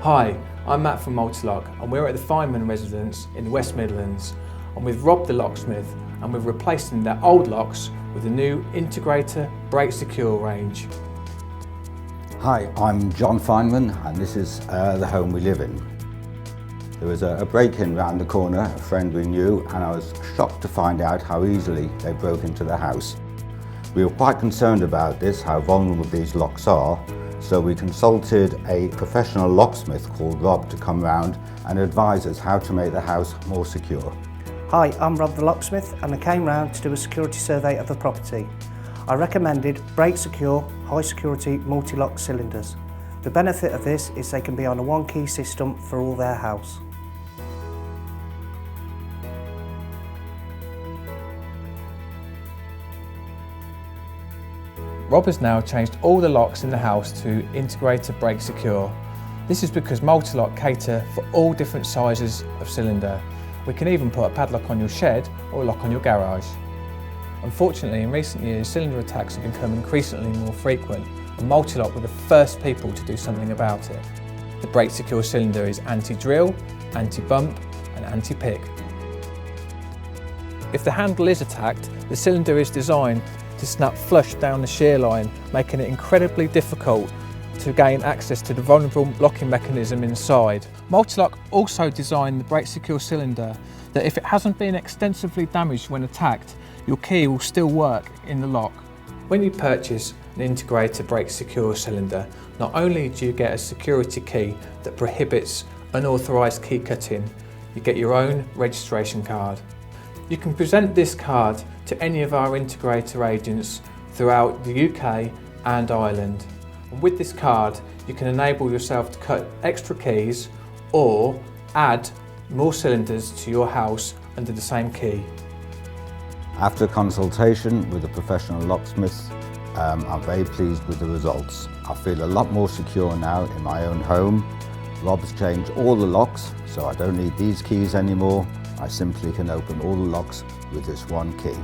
Hi, I'm Matt from mul-t-lock and we're at the Feynman residence in the West Midlands. I'm with Rob the locksmith and we're replacing their old locks with the new Integrator Breaksecure range. Hi, I'm John Feynman and this is the home we live in. There was a break-in round the corner, a friend we knew, and I was shocked to find out how easily they broke into the house. We were quite concerned about this, how vulnerable these locks are, so we consulted a professional locksmith called Rob to come round and advise us how to make the house more secure. Hi, I'm Rob the locksmith and I came round to do a security survey of the property. I recommended Breaksecure high security multi-lock cylinders. The benefit of this is they can be on a one-key system for all their house. Rob has now changed all the locks in the house to Integrator Breaksecure. This is because mul-t-lock cater for all different sizes of cylinder. We can even put a padlock on your shed or a lock on your garage. Unfortunately, in recent years, cylinder attacks have become increasingly more frequent, and mul-t-lock were the first people to do something about it. The Breaksecure cylinder is anti-drill, anti-bump and anti-pick. If the handle is attacked, the cylinder is designed to snap flush down the shear line, making it incredibly difficult to gain access to the vulnerable locking mechanism inside. mul-t-lock also designed the Breaksecure cylinder that if it hasn't been extensively damaged when attacked, your key will still work in the lock. When you purchase an Integrator Breaksecure cylinder, not only do you get a security key that prohibits unauthorised key cutting, you get your own registration card. You can present this card to any of our Integrator agents throughout the UK and Ireland. And with this card, you can enable yourself to cut extra keys or add more cylinders to your house under the same key. After consultation with a professional locksmith, I'm very pleased with the results. I feel a lot more secure now in my own home. Rob's changed all the locks, so I don't need these keys anymore. I simply can open all the locks with this one key.